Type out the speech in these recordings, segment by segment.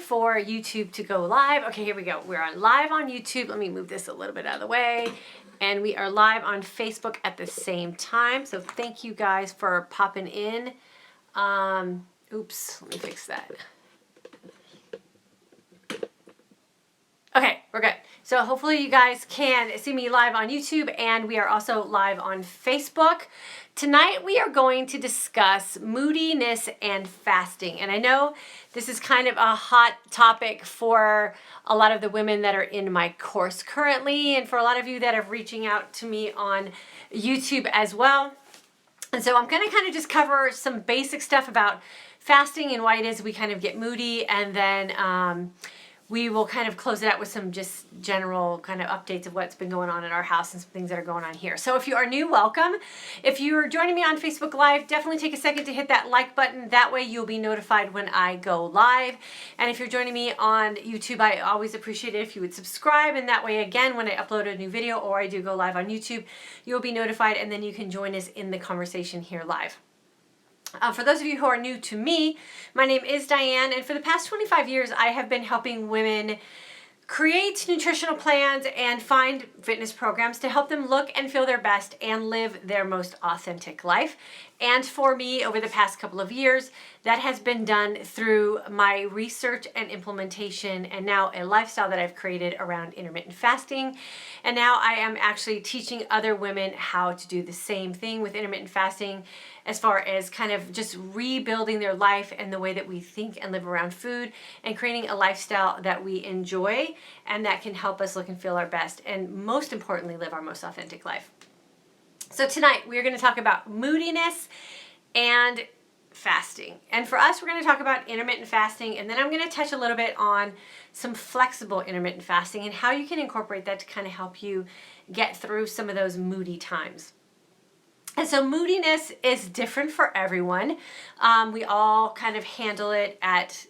for YouTube to go live. Okay, here we go. We're on live on YouTube. Let me move this a little bit out of the way. And we are live on Facebook at the same time. So thank you guys for popping in. Oops, let me fix that. Okay, we're good. So hopefully you guys can see me live on YouTube, and we are also live on Facebook. Tonight we are going to discuss moodiness and fasting. And I know this is kind of a hot topic for a lot of the women that are in my course currently, and for a lot of you that are reaching out to me on YouTube as well. And so I'm going to kind of just cover some basic stuff about fasting and why it is we kind of get moody, and then we will kind of close it out with some just general kind of updates of what's been going on in our house and some things that are going on here. So if you are new, welcome. If you are joining me on Facebook Live, definitely take a second to hit that like button. That way you'll be notified when I go live. And if you're joining me on YouTube, I always appreciate it if you would subscribe. And that way, again, when I upload a new video or I do go live on YouTube, you'll be notified, and then you can join us in the conversation here live. For those of you who are new to me, my name is Diane, and for the past 25 years, I have been helping women create nutritional plans and find fitness programs to help them look and feel their best and live their most authentic life. And for me, over the past couple of years, that has been done through my research and implementation, and now a lifestyle that I've created around intermittent fasting. And now I am actually teaching other women how to do the same thing with intermittent fasting, as far as kind of just rebuilding their life and the way that we think and live around food, and creating a lifestyle that we enjoy and that can help us look and feel our best, and most importantly, live our most authentic life. So tonight we're going to talk about moodiness and fasting. And for us, we're going to talk about intermittent fasting, and then I'm going to touch a little bit on some flexible intermittent fasting and how you can incorporate that to kind of help you get through some of those moody times. And so moodiness is different for everyone. We all kind of handle it at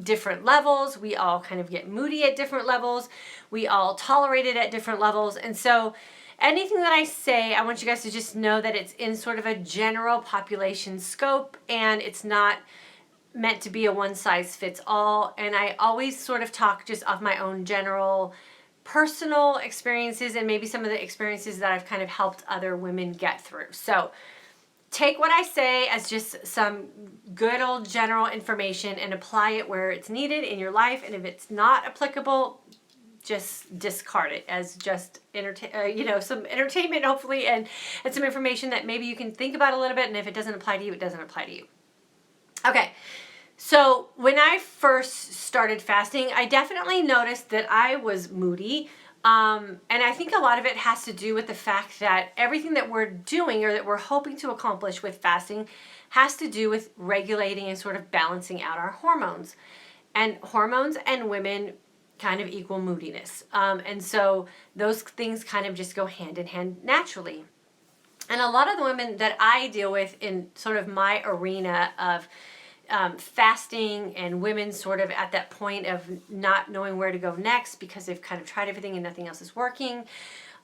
different levels. We all kind of get moody at different levels. We all tolerate it at different levels. And so anything that I say, I want you guys to just know that it's in sort of a general population scope, and it's not meant to be a one-size-fits-all. And I always sort of talk just off my own general personal experiences and maybe some of the experiences that I've kind of helped other women get through. So take what I say as just some good old general information and apply it where it's needed in your life. And if it's not applicable, just discard it as just some entertainment, hopefully, and some information that maybe you can think about a little bit. And if it doesn't apply to you, it doesn't apply to you. Okay. So when I first started fasting, I definitely noticed that I was moody. And I think a lot of it has to do with the fact that everything that we're doing or that we're hoping to accomplish with fasting has to do with regulating and sort of balancing out our hormones. And hormones and women kind of equal moodiness. And so those things kind of just go hand in hand naturally. And a lot of the women that I deal with in sort of my arena of fasting, and women sort of at that point of not knowing where to go next because they've kind of tried everything and nothing else is working.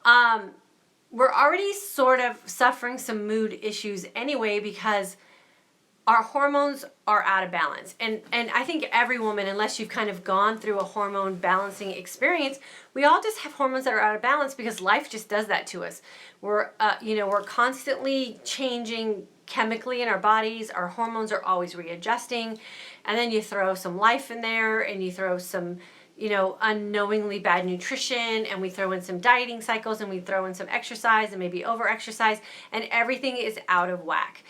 We're already sort of suffering some mood issues anyway because our hormones are out of balance. And I think every woman, unless you've kind of gone through a hormone balancing experience, we all just have hormones that are out of balance because life just does that to us. We're constantly changing chemically in our bodies. Our hormones are always readjusting. And then you throw some life in there, and you throw some, unknowingly bad nutrition, and we throw in some dieting cycles, and we throw in some exercise and maybe over exercise, and everything is out of whack.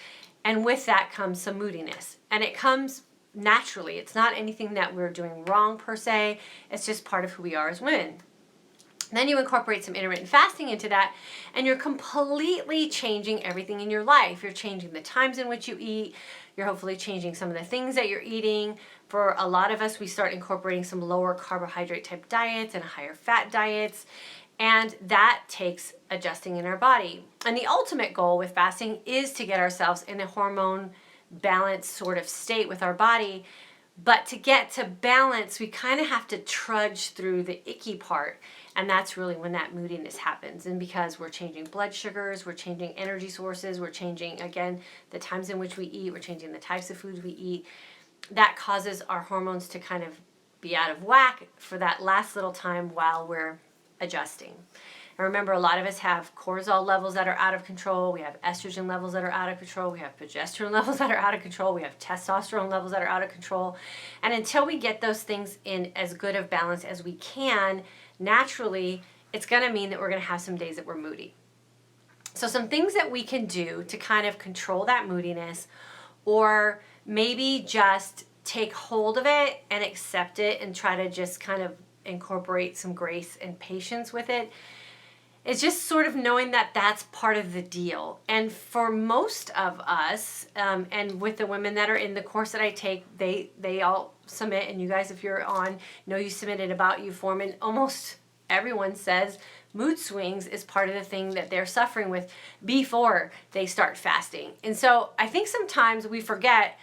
And with that comes some moodiness. And it comes naturally. It's not anything that we're doing wrong per se. It's just part of who we are as women. Then you incorporate some intermittent fasting into that, and you're completely changing everything in your life. You're changing the times in which you eat. You're hopefully changing some of the things that you're eating. For a lot of us, we start incorporating some lower carbohydrate type diets and higher fat diets, and that takes adjusting in our body. And the ultimate goal with fasting is to get ourselves in a hormone balanced sort of state with our body. But to get to balance, we kind of have to trudge through the icky part. And that's really when that moodiness happens. And because we're changing blood sugars, we're changing energy sources, we're changing, again, the times in which we eat, we're changing the types of foods we eat, that causes our hormones to kind of be out of whack for that last little time while we're adjusting. And remember, a lot of us have cortisol levels that are out of control. We have estrogen levels that are out of control. We have progesterone levels that are out of control. We have testosterone levels that are out of control. And until we get those things in as good of balance as we can, naturally, it's going to mean that we're going to have some days that we're moody. So some things that we can do to kind of control that moodiness, or maybe just take hold of it and accept it and try to just kind of incorporate some grace and patience with it, it's just sort of knowing that that's part of the deal. And for most of us, and with the women that are in the course that I take, they all submit, and you guys, if you're on, know you submitted About You form, and almost everyone says mood swings is part of the thing that they're suffering with before they start fasting. And so I think sometimes we forget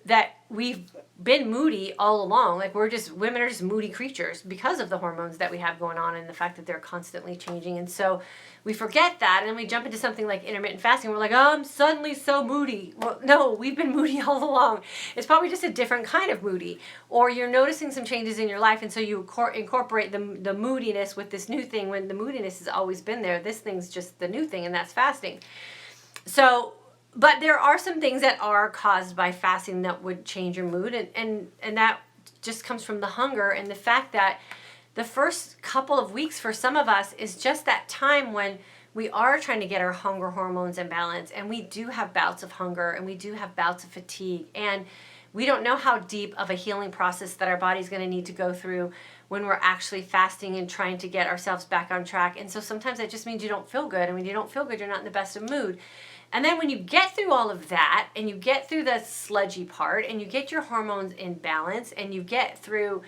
that we've been moody all along. Like women are just moody creatures because of the hormones that we have going on and the fact that they're constantly changing. And so we forget that, and then we jump into something like intermittent fasting. We're like, oh, I'm suddenly so moody. Well, no, we've been moody all along. It's probably just a different kind of moody. Or you're noticing some changes in your life, and so you incorporate the moodiness with this new thing when the moodiness has always been there. This thing's just the new thing, and that's fasting. So, but there are some things that are caused by fasting that would change your mood, and that just comes from the hunger and the fact that the first couple of weeks for some of us is just that time when we are trying to get our hunger hormones in balance, and we do have bouts of hunger and we do have bouts of fatigue, and we don't know how deep of a healing process that our body's going to need to go through when we're actually fasting and trying to get ourselves back on track. And so sometimes that just means you don't feel good, and when you don't feel good, you're not in the best of mood. And then when you get through all of that, and you get through the sludgy part, and you get your hormones in balance, and you get through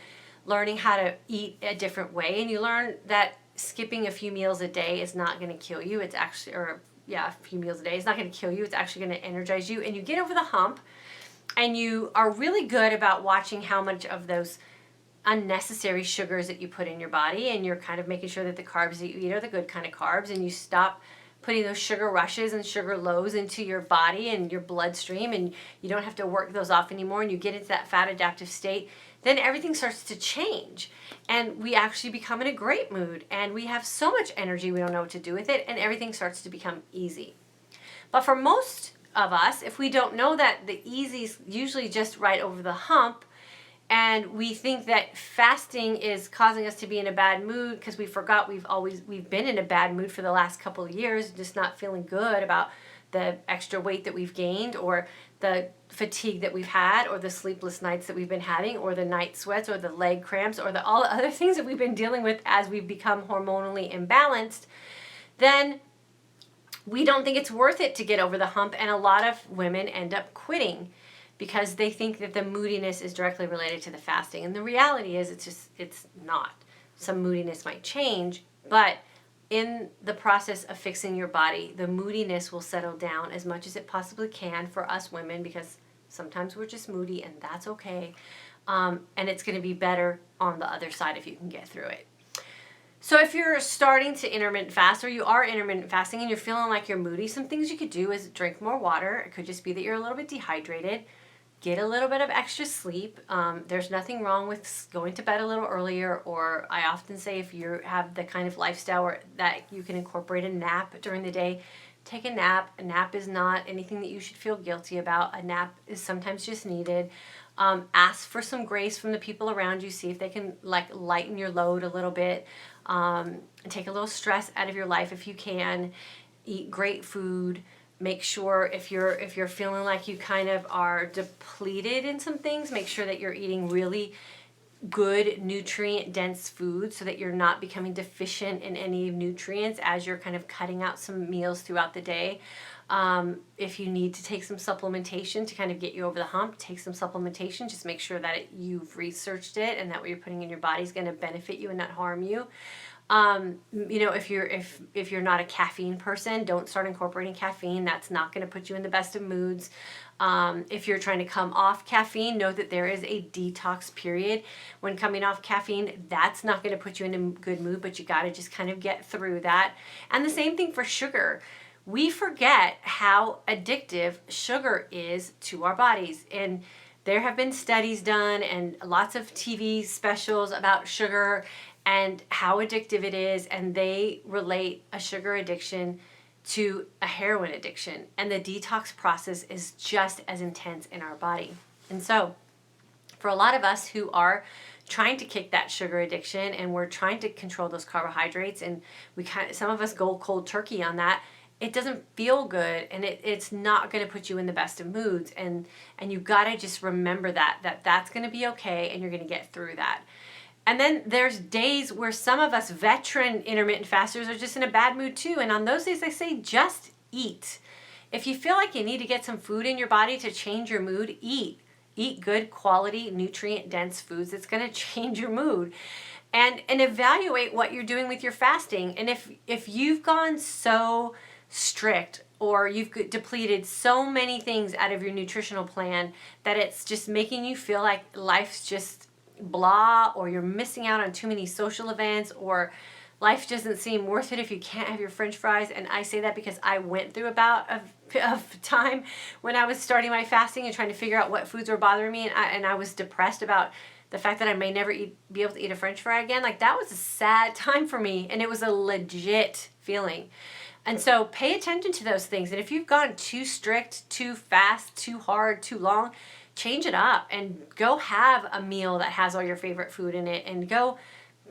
learning how to eat a different way, and you learn that skipping a few meals a day is not going to kill you. It's actually, a few meals a day is not going to kill you. It's actually going to energize you. And you get over the hump, and you are really good about watching how much of those unnecessary sugars that you put in your body, and you're kind of making sure that the carbs that you eat are the good kind of carbs, and you stop putting those sugar rushes and sugar lows into your body and your bloodstream, and you don't have to work those off anymore, and you get into that fat adaptive state, then everything starts to change, and we actually become in a great mood, and we have so much energy we don't know what to do with it, and everything starts to become easy. But for most of us, if we don't know that the easy is usually just right over the hump, and we think that fasting is causing us to be in a bad mood because we forgot we've been in a bad mood for the last couple of years, just not feeling good about the extra weight that we've gained, or the fatigue that we've had, or the sleepless nights that we've been having, or the night sweats, or the leg cramps, or all the other things that we've been dealing with as we've become hormonally imbalanced, then we don't think it's worth it to get over the hump, and a lot of women end up quitting because they think that the moodiness is directly related to the fasting. And the reality is it's not. Some moodiness might change, but in the process of fixing your body, the moodiness will settle down as much as it possibly can for us women, because sometimes we're just moody, and that's okay. And it's going to be better on the other side if you can get through it. So if you're starting to intermittent fast, or you are intermittent fasting and you're feeling like you're moody, some things you could do is drink more water. It could just be that you're a little bit dehydrated. Get a little bit of extra sleep. There's nothing wrong with going to bed a little earlier, or I often say if you have the kind of lifestyle that you can incorporate a nap during the day, take a nap. A nap is not anything that you should feel guilty about. A nap is sometimes just needed. Ask for some grace from the people around you. See if they can lighten your load a little bit. Take a little stress out of your life if you can. Eat great food. Make sure if you're feeling like you kind of are depleted in some things, make sure that you're eating really good nutrient-dense food so that you're not becoming deficient in any nutrients as you're kind of cutting out some meals throughout the day. If you need to take some supplementation to kind of get you over the hump, take some supplementation. Just make sure that you've researched it and that what you're putting in your body is going to benefit you and not harm you. If you're not a caffeine person, don't start incorporating caffeine. That's not going to put you in the best of moods. If you're trying to come off caffeine, know that there is a detox period when coming off caffeine. That's not going to put you in a good mood, but you got to just kind of get through that. And the same thing for sugar. We forget how addictive sugar is to our bodies. And there have been studies done and lots of TV specials about sugar and how addictive it is, and they relate a sugar addiction to a heroin addiction, and the detox process is just as intense in our body. And so for a lot of us who are trying to kick that sugar addiction and we're trying to control those carbohydrates, and some of us go cold turkey on that, it doesn't feel good, and it's not going to put you in the best of moods, and you got to just remember that's going to be okay, and you're going to get through that. And then there's days where some of us veteran intermittent fasters are just in a bad mood too, and on those days I say just eat. If you feel like you need to get some food in your body to change your mood, eat good quality nutrient dense foods that's going to change your mood. And evaluate what you're doing with your fasting. And if you've gone so strict, or you've depleted so many things out of your nutritional plan that it's just making you feel like life's just blah, or you're missing out on too many social events, or life doesn't seem worth it if you can't have your French fries. And I say that because I went through a bout of time when I was starting my fasting and trying to figure out what foods were bothering me, and I was depressed about the fact that I may never be able to eat a French fry again. Like, that was a sad time for me, and it was a legit feeling. And so pay attention to those things. And if you've gone too strict, too fast, too hard, too long, change it up and go have a meal that has all your favorite food in it, and go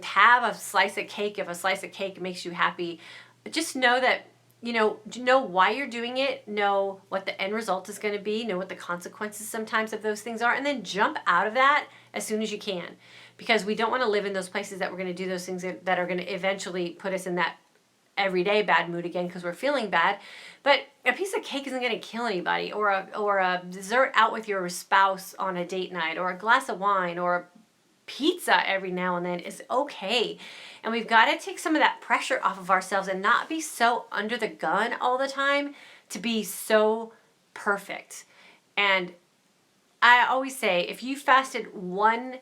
have a slice of cake if a slice of cake makes you happy. Just know that, know why you're doing it, know what the end result is going to be, know what the consequences sometimes of those things are, and then jump out of that as soon as you can. Because we don't want to live in those places that we're going to do those things that are going to eventually put us in that everyday bad mood again because we're feeling bad. But a piece of cake isn't going to kill anybody, or a dessert out with your spouse on a date night, or a glass of wine, or pizza every now and then is okay. And we've got to take some of that pressure off of ourselves and not be so under the gun all the time to be so perfect. And I always say, if you fasted one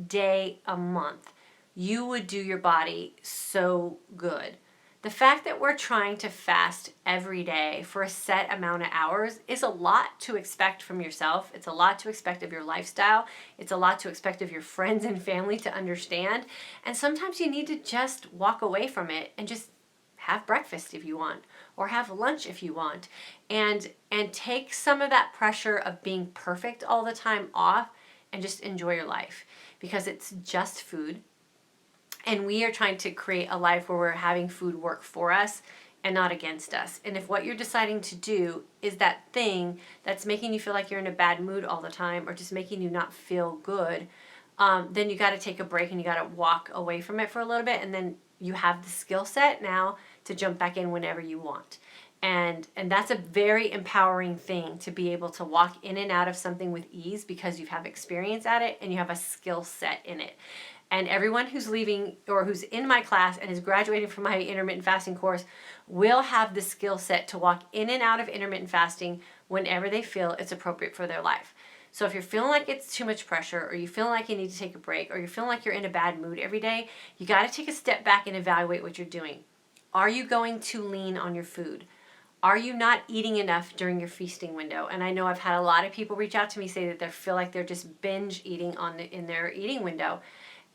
day a month, you would do your body so good. The fact that we're trying to fast every day for a set amount of hours is a lot to expect from yourself. It's a lot to expect of your lifestyle. It's a lot to expect of your friends and family to understand. And sometimes you need to just walk away from it and just have breakfast if you want, or have lunch if you want, and take some of that pressure of being perfect all the time off, and just enjoy your life, because it's just food. And we are trying to create a life where we're having food work for us and not against us. And if what you're deciding to do is that thing that's making you feel like you're in a bad mood all the time, or just making you not feel good, then you got to take a break and you got to walk away from it for a little bit. And then you have the skill set now to jump back in whenever you want. And that's a very empowering thing, to be able to walk in and out of something with ease because you have experience at it and you have a skill set in it. And everyone who's leaving, or who's in my class and is graduating from my intermittent fasting course, will have the skill set to walk in and out of intermittent fasting whenever they feel it's appropriate for their life. So if you're feeling like it's too much pressure, or you feel like you need to take a break, or you're feeling like you're in a bad mood every day, you got to take a step back and evaluate what you're doing. Are you going too lean on your food? Are you not eating enough during your feasting window? And I know I've had a lot of people reach out to me, say that they feel like they're just binge eating in their eating window.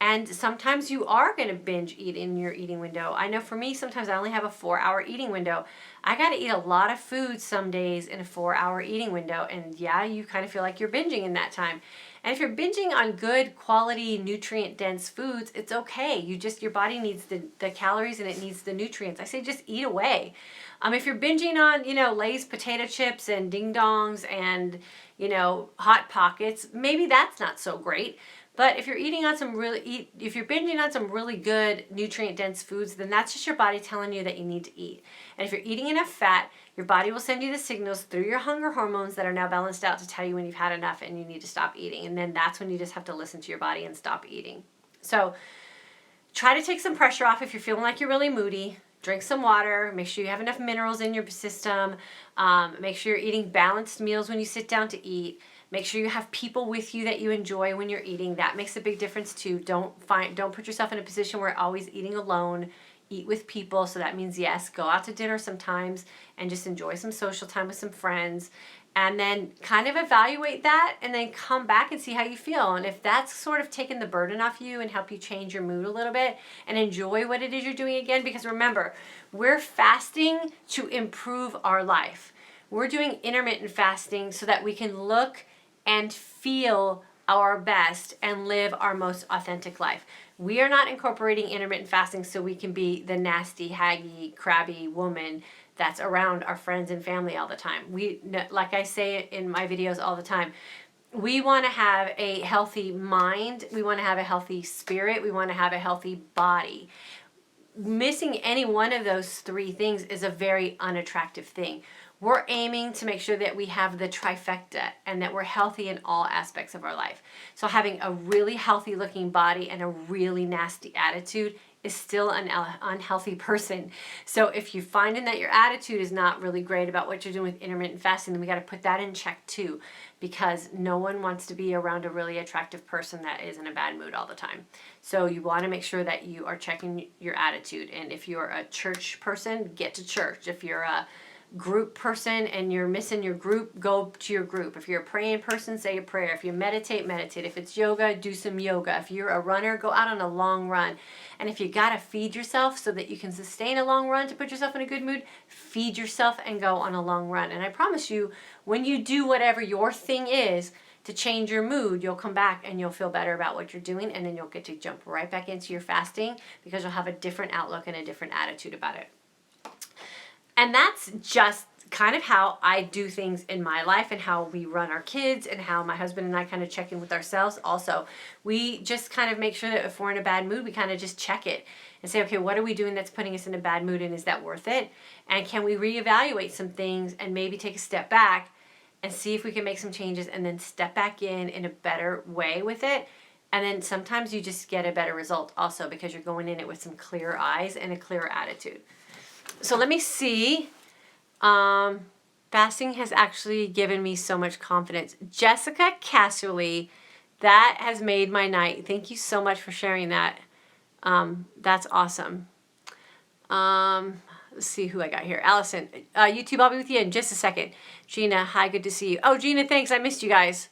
And sometimes you are going to binge eat in your eating window. I know for me, sometimes I only have a 4-hour eating window. I got to eat a lot of food some days in a 4-hour eating window. And yeah, you kind of feel like you're binging in that time. And if you're binging on good quality, nutrient dense foods, it's okay. Your body needs the calories and it needs the nutrients. I say just eat away. If you're binging on, Lay's potato chips and ding dongs and, Hot Pockets, maybe that's not so great. But if you're binging on some really good nutrient dense foods, then that's just your body telling you that you need to eat. And if you're eating enough fat, your body will send you the signals through your hunger hormones that are now balanced out to tell you when you've had enough and you need to stop eating. And then that's when you just have to listen to your body and stop eating. So try to take some pressure off if you're feeling like you're really moody. Drink some water. Make sure you have enough minerals in your system. Make sure you're eating balanced meals when you sit down to eat. Make sure you have people with you that you enjoy when you're eating. That makes a big difference too. Don't put yourself in a position where you're always eating alone. Eat with people. So that means, yes, go out to dinner sometimes and just enjoy some social time with some friends. and then kind of evaluate that and then come back and see how you feel. And if that's sort of taken the burden off you and help you change your mood a little bit and enjoy what it is you're doing again, because remember, we're fasting to improve our life. We're doing intermittent fasting so that we can look and feel our best and live our most authentic life. We are not incorporating intermittent fasting so we can be the nasty, haggy, crabby woman that's around our friends and family all the time. Like I say in my videos all the time, we want to have a healthy mind. We want to have a healthy spirit. We want to have a healthy body. Missing any one of those three things is a very unattractive thing. We're aiming to make sure that we have the trifecta and that we're healthy in all aspects of our life. So having a really healthy looking body and a really nasty attitude is still an unhealthy person. So if you're finding that your attitude is not really great about what you're doing with intermittent fasting, then we got to put that in check too, because no one wants to be around a really attractive person that is in a bad mood all the time. So you want to make sure that you are checking your attitude. And if you're a church person, get to church. If you're a group person and you're missing your group, go to your group. If you're a praying person, say a prayer. If you meditate, meditate. If it's yoga, do some yoga. If you're a runner, go out on a long run. And if you gotta feed yourself so that you can sustain a long run to put yourself in a good mood, feed yourself and go on a long run. And I promise you, when you do whatever your thing is to change your mood, you'll come back and you'll feel better about what you're doing, and then you'll get to jump right back into your fasting because you'll have a different outlook and a different attitude about it. And that's just kind of how I do things in my life and how we run our kids and how my husband and I kind of check in with ourselves also. We just kind of make sure that if we're in a bad mood, we kind of just check it and say, okay, what are we doing that's putting us in a bad mood, and is that worth it? And can we reevaluate some things and maybe take a step back and see if we can make some changes and then step back in a better way with it? And then sometimes you just get a better result also because you're going in it with some clear eyes and a clearer attitude. So let me see. Fasting has actually given me so much confidence. Jessica Casserly, that has made my night. Thank you so much for sharing that. That's awesome. Let's see who I got here. Allison, YouTube, I'll be with you in just a second. Gina, hi, good to see you. Oh, Gina, thanks. I missed you guys.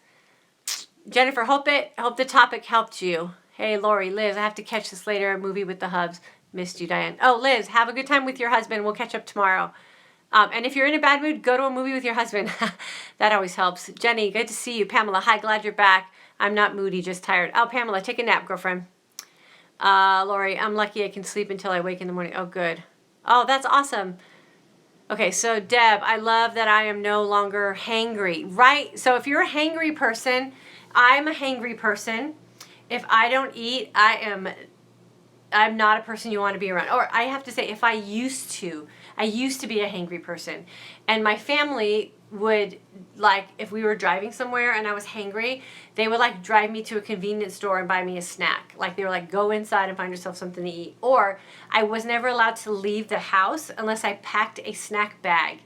Jennifer, hope the topic helped you. Hey, Lori, Liz, I have to catch this later. A movie with the hubs. Missed you, Diane. Oh, Liz, have a good time with your husband. We'll catch up tomorrow. And if you're in a bad mood, go to a movie with your husband. That always helps. Jenny, good to see you. Pamela, hi, glad you're back. I'm not moody, just tired. Oh, Pamela, take a nap, girlfriend. Lori, I'm lucky I can sleep until I wake in the morning. Oh, good. Oh, that's awesome. Okay, so Deb, I love that I am no longer hangry, right? So if you're a hangry person, I'm a hangry person. If I don't eat, I'm not a person you want to be around. Or I have to say, I used to be a hangry person. And my family would, like, if we were driving somewhere and I was hangry, they would, like, drive me to a convenience store and buy me a snack. Like, they were like, go inside and find yourself something to eat. Or I was never allowed to leave the house unless I packed a snack bag,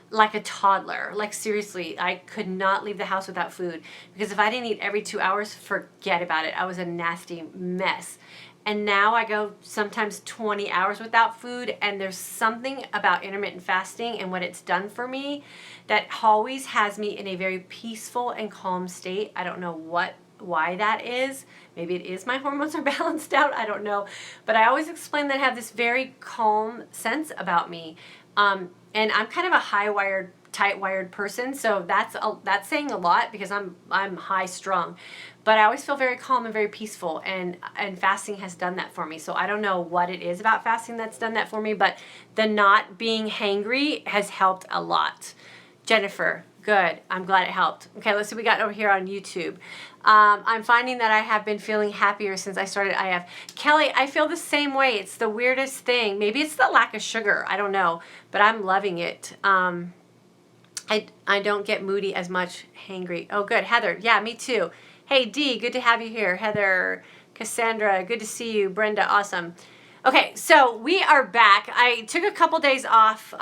like a toddler. Like, seriously, I could not leave the house without food. Because if I didn't eat every 2 hours, forget about it. I was a nasty mess. And now I go sometimes 20 hours without food, and there's something about intermittent fasting and what it's done for me that always has me in a very peaceful and calm state. I don't know why that is. Maybe it is my hormones are balanced out. I don't know. But I always explain that I have this very calm sense about me. And I'm kind of a high-wired, tight-wired person, so that's saying a lot because I'm high-strung. But I always feel very calm and very peaceful, and fasting has done that for me. So I don't know what it is about fasting that's done that for me, but the not being hangry has helped a lot. Jennifer, good. I'm glad it helped. Okay, let's see what we got over here on YouTube. I'm finding that I have been feeling happier since I started IF. Kelly, I feel the same way. It's the weirdest thing. Maybe it's the lack of sugar. I don't know, but I'm loving it. I don't get moody as much, hangry. Oh, good. Heather, yeah, me too. Hey, Dee, good to have you here. Heather, Cassandra, good to see you. Brenda, awesome. Okay, so we are back. I took a couple days off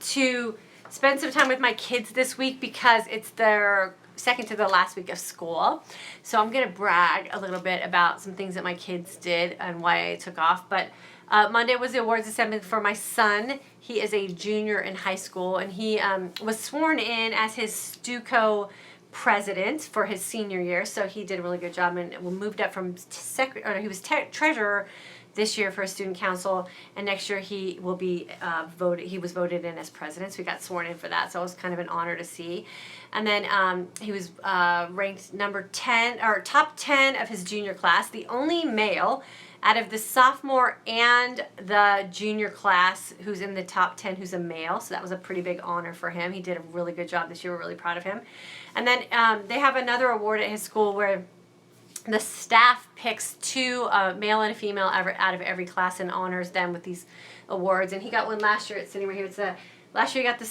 to spend some time with my kids this week because it's their second to the last week of school. So I'm going to brag a little bit about some things that my kids did and why I took off. But Monday was the awards assembly for my son. He is a junior in high school, and he was sworn in as his STUCO president for his senior year. So he did a really good job and moved up from he was treasurer this year for a student council, and next year he will be voted. He was voted in as president, so he got sworn in for that. So it was kind of an honor to see. And then he was ranked number 10 or top 10 of his junior class, the only male out of the sophomore and the junior class who's in the top 10 who's a male. So that was a pretty big honor for him. He did a really good job this year. We're really proud of him. And then they have another award at his school where the staff picks two, male and a female, out of every class and honors them with these awards. And he got one last year. It's sitting right here. It's last year he got the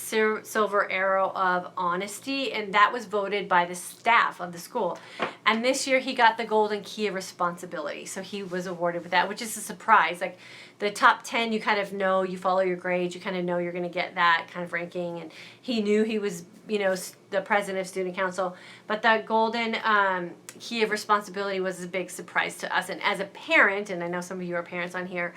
Silver Arrow of Honesty, and that was voted by the staff of the school. And this year he got the Golden Key of Responsibility. So he was awarded with that, which is a surprise. Like the top 10, you kind of know, you follow your grades, you kind of know you're going to get that kind of ranking. And he knew he was, the president of student council. But the Golden Key of Responsibility was a big surprise to us. And as a parent, and I know some of you are parents on here,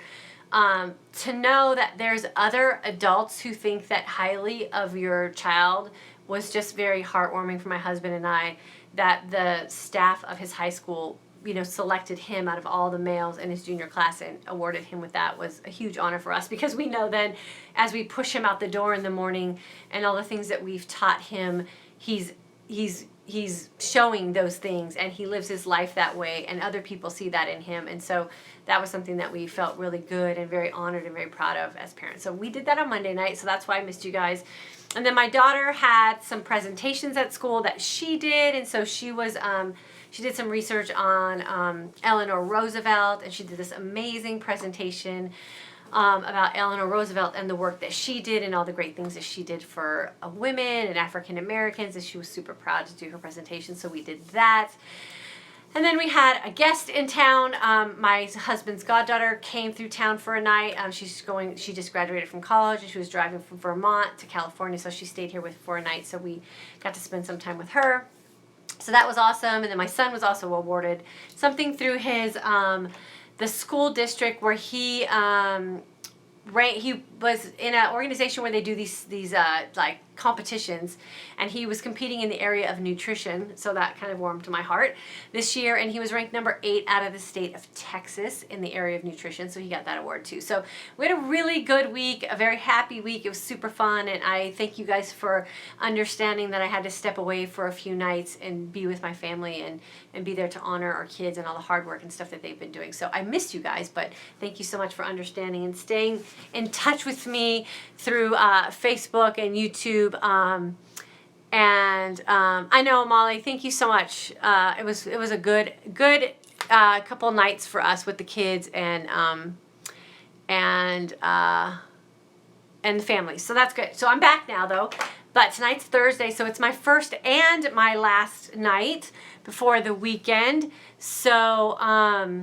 to know that there's other adults who think that highly of your child was just very heartwarming for my husband and I, that the staff of his high school, selected him out of all the males in his junior class and awarded him with that was a huge honor for us, because we know then as we push him out the door in the morning and all the things that we've taught him, he's showing those things, and he lives his life that way, and other people see that in him. And so that was something that we felt really good and very honored and very proud of as parents. So we did that on Monday night, so that's why I missed you guys. And then my daughter had some presentations at school that she did, and so she was she did some research on Eleanor Roosevelt, and she did this amazing presentation about Eleanor Roosevelt and the work that she did and all the great things that she did for women and African Americans, and she was super proud to do her presentation, so we did that. And then we had a guest in town. My husband's goddaughter came through town for a night. She just graduated from college, and she was driving from Vermont to California, so she stayed here for a night, so we got to spend some time with her. So that was awesome. And then my son was also awarded something through his the school district where he was in an organization where they do these like competitions, and he was competing in the area of nutrition, so that kind of warmed my heart this year, and he was ranked number 8 out of the state of Texas in the area of nutrition, so he got that award too. So we had a really good week, a very happy week. It was super fun, and I thank you guys for understanding that I had to step away for a few nights and be with my family and be there to honor our kids and all the hard work and stuff that they've been doing. So I missed you guys, but thank you so much for understanding and staying in touch with me through Facebook and YouTube. I know, Molly, thank you so much. It was a good couple nights for us with the kids and the family. So that's good. So I'm back now though. But tonight's Thursday, so it's my first and my last night before the weekend. So I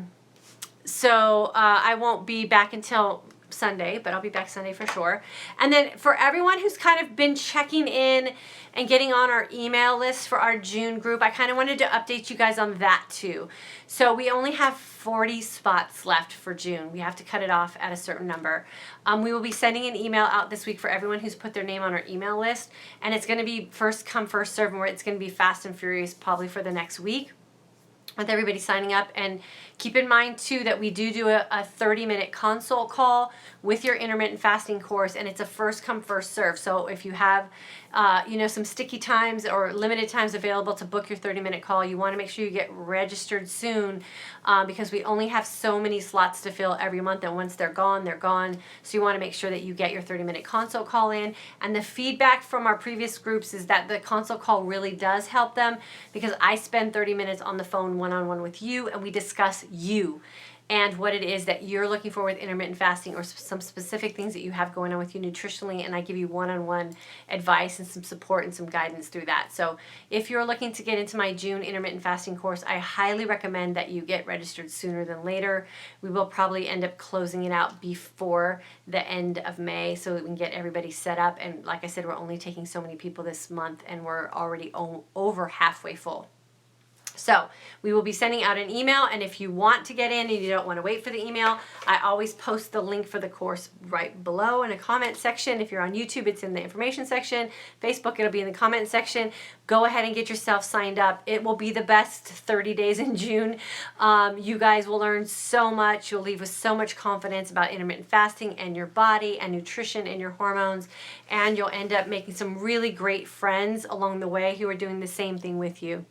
won't be back until Sunday, but I'll be back Sunday for sure. And then for everyone who's kind of been checking in and getting on our email list for our June group, I kind of wanted to update you guys on that too. So we only have 40 spots left for June. We have to cut it off at a certain number. We will be sending an email out this week for everyone who's put their name on our email list, and it's going to be first come, first serve, and it's going to be fast and furious probably for the next week with everybody signing up. And keep in mind too that we do a 30-minute consult call with your intermittent fasting course, and it's a first come, first serve. So if you have some sticky times or limited times available to book your 30-minute call, you want to make sure you get registered soon, because we only have so many slots to fill every month, and once they're gone, they're gone. So you want to make sure that you get your 30-minute consult call in. And the feedback from our previous groups is that the consult call really does help them, because I spend 30 minutes on the phone one-on-one with you, and we discuss you and what it is that you're looking for with intermittent fasting, or some specific things that you have going on with you nutritionally, and I give you one-on-one advice and some support and some guidance through that. So if you're looking to get into my June intermittent fasting course, I highly recommend that you get registered sooner than later. We will probably end up closing it out before the end of May so that we can get everybody set up. And like I said, we're only taking so many people this month, and we're already over halfway full. So we will be sending out an email, and if you want to get in and you don't want to wait for the email, I always post the link for the course right below in a comment section. If you're on YouTube, it's in the information section. Facebook, it'll be in the comment section. Go ahead and get yourself signed up. It will be the best 30 days in June. You guys will learn so much. You'll leave with so much confidence about intermittent fasting and your body and nutrition and your hormones, and you'll end up making some really great friends along the way who are doing the same thing with you.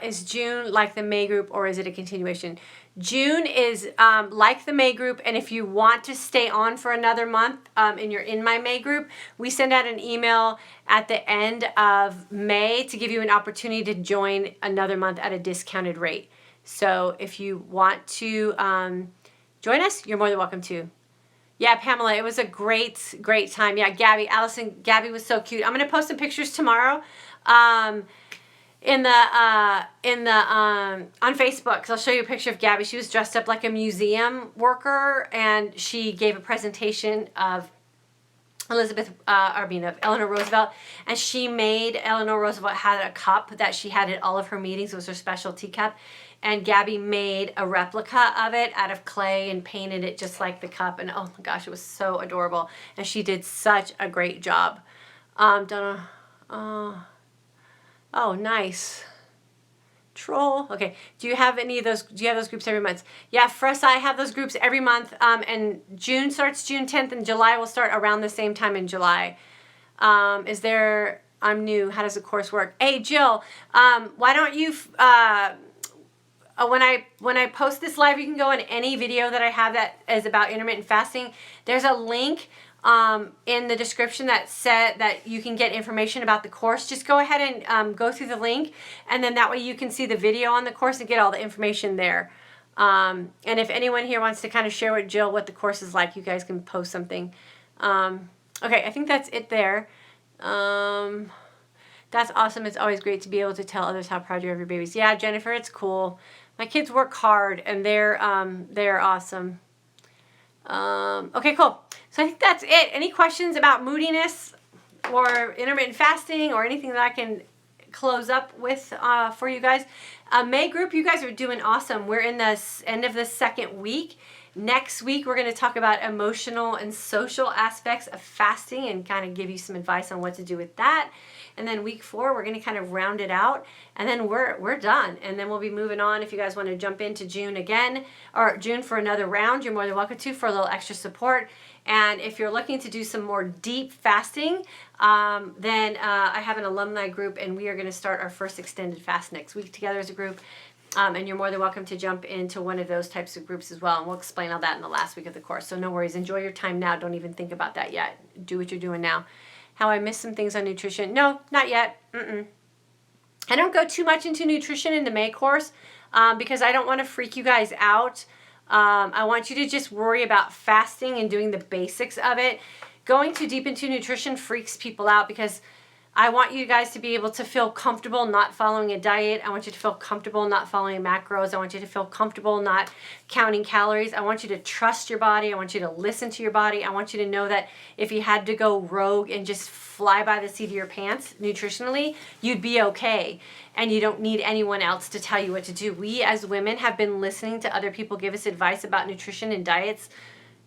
Is June like the May group, or is it a continuation? June is like the May group, and if you want to stay on for another month and you're in my May group, we send out an email at the end of May to give you an opportunity to join another month at a discounted rate. So if you want to join us, you're more than welcome to. Yeah, Pamela, it was a great time. Yeah, Gabby was so cute. I'm going to post some pictures tomorrow. On Facebook, because I'll show you a picture of Gabby. She was dressed up like a museum worker, and she gave a presentation of Eleanor Roosevelt, and she made Eleanor Roosevelt had a cup that she had at all of her meetings. It was her special teacup, and Gabby made a replica of it out of clay and painted it just like the cup, and oh my gosh, it was so adorable, and she did such a great job. Oh, nice. Troll. Okay. Do you have any of those? Do you have those groups every month? Yeah, Fressa, I have those groups every month. And June starts June 10th, and July will start around the same time in July. I'm new. How does the course work? Hey, Jill, why don't you, when I post this live, you can go in any video that I have that is about intermittent fasting. There's a link in the description that you can get information about the course. Just go ahead and go through the link, and then that way you can see the video on the course and get all the information there. And if anyone here wants to kind of share with Jill what the course is like, you guys can post something. Okay, I think that's it there. That's awesome. It's always great to be able to tell others how proud you are of your babies. Yeah, Jennifer, it's cool. My kids work hard, and they're awesome. Okay, cool. So I think that's it. Any questions about moodiness or intermittent fasting or anything that I can close up with for you guys? May group, you guys are doing awesome. We're in the end of the second week. Next week, we're going to talk about emotional and social aspects of fasting and kind of give you some advice on what to do with that. And then week 4, we're going to kind of round it out, and then we're done. And then we'll be moving on. If you guys want to jump into June again, or June for another round, you're more than welcome to, for a little extra support. And if you're looking to do some more deep fasting, then I have an alumni group, and we are going to start our first extended fast next week together as a group. And you're more than welcome to jump into one of those types of groups as well. And we'll explain all that in the last week of the course. So no worries. Enjoy your time now. Don't even think about that yet. Do what you're doing now. How I missed some things on nutrition. No, not yet. I don't go too much into nutrition in the May course because I don't want to freak you guys out. I want you to just worry about fasting and doing the basics of it. Going too deep into nutrition freaks people out because I want you guys to be able to feel comfortable not following a diet. I want you to feel comfortable not following macros. I want you to feel comfortable not counting calories. I want you to trust your body. I want you to listen to your body. I want you to know that if you had to go rogue and just fly by the seat of your pants nutritionally, you'd be okay. And you don't need anyone else to tell you what to do. We as women have been listening to other people give us advice about nutrition and diets,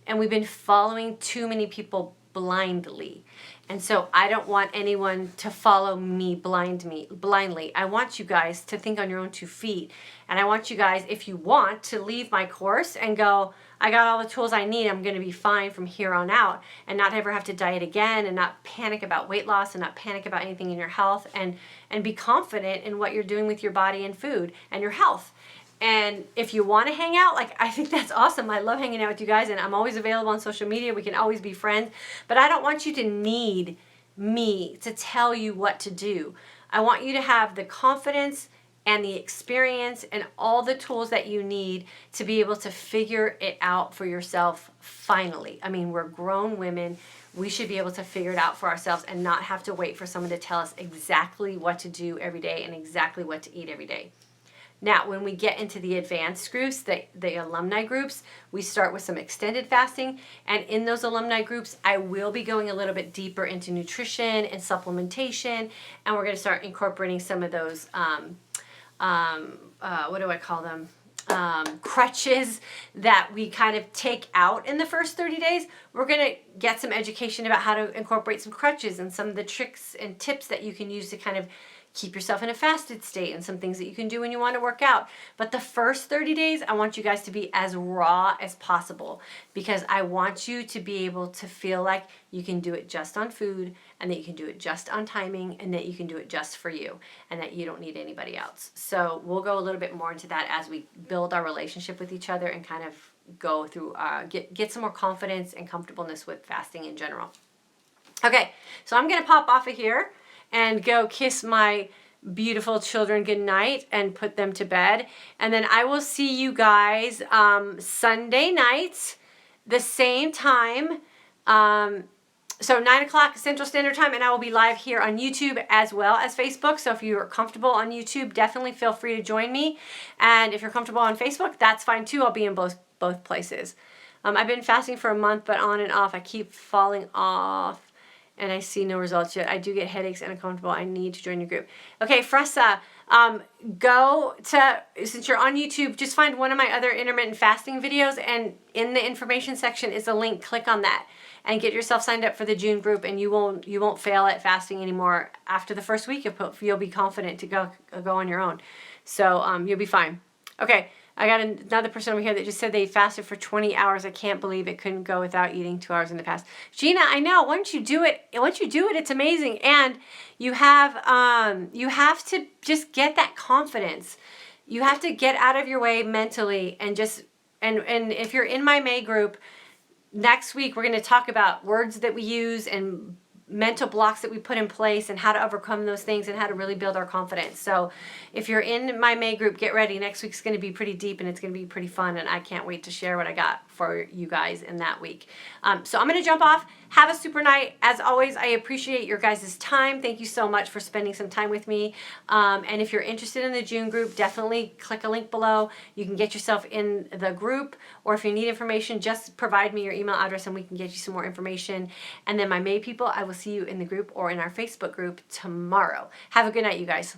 and we've been following too many people blindly. And so I don't want anyone to follow me blindly. I want you guys to think on your own 2 feet. And I want you guys, if you want, to leave my course and go, I got all the tools I need. I'm going to be fine from here on out, and not ever have to diet again, and not panic about weight loss, and not panic about anything in your health, and be confident in what you're doing with your body and food and your health. And if you want to hang out, like, I think that's awesome. I love hanging out with you guys, and I'm always available on social media. We can always be friends. But I don't want you to need me to tell you what to do. I want you to have the confidence and the experience and all the tools that you need to be able to figure it out for yourself finally. I mean, we're grown women. We should be able to figure it out for ourselves and not have to wait for someone to tell us exactly what to do every day and exactly what to eat every day. Now, when we get into the advanced groups, the alumni groups, we start with some extended fasting. And in those alumni groups, I will be going a little bit deeper into nutrition and supplementation. And we're going to start incorporating some of those, what do I call them? Crutches that we kind of take out in the first 30 days. We're going to get some education about how to incorporate some crutches and some of the tricks and tips that you can use to kind of keep yourself in a fasted state and some things that you can do when you want to work out. But the first 30 days, I want you guys to be as raw as possible because I want you to be able to feel like you can do it just on food and that you can do it just on timing and that you can do it just for you and that you don't need anybody else. So we'll go a little bit more into that as we build our relationship with each other and kind of go through, get some more confidence and comfortableness with fasting in general. Okay, so I'm going to pop off of here and go kiss my beautiful children goodnight and put them to bed. And then I will see you guys Sunday night, the same time. So 9 o'clock Central Standard Time, and I will be live here on YouTube as well as Facebook. So if you are comfortable on YouTube, definitely feel free to join me. And if you're comfortable on Facebook, that's fine too. I'll be in both places. I've been fasting for a month, but on and off, I keep falling off. And I see no results yet. I do get headaches and uncomfortable. I need to join your group. Okay, Fressa, since you're on YouTube, just find one of my other intermittent fasting videos, and in the information section is a link. Click on that and get yourself signed up for the June group, and you won't fail at fasting anymore. After the first week, you'll be confident to go on your own. So you'll be fine. Okay. I got another person over here that just said they fasted for 20 hours. I can't believe it couldn't go without eating 2 hours in the past. Gina, I know. Once you do it, it's amazing. And you have to just get that confidence. You have to get out of your way mentally and if you're in my May group, next week we're going to talk about words that we use and mental blocks that we put in place and how to overcome those things and how to really build our confidence. So if you're in my May group, get ready. Next week's going to be pretty deep and it's going to be pretty fun, and I can't wait to share what I got for you guys in that week. So I'm going to jump off. Have a super night. As always, I appreciate your guys' time. Thank you so much for spending some time with me. And if you're interested in the June group, definitely click a link below. You can get yourself in the group, or if you need information, just provide me your email address and we can get you some more information. And then my May people, I will see you in the group or in our Facebook group tomorrow. Have a good night, you guys.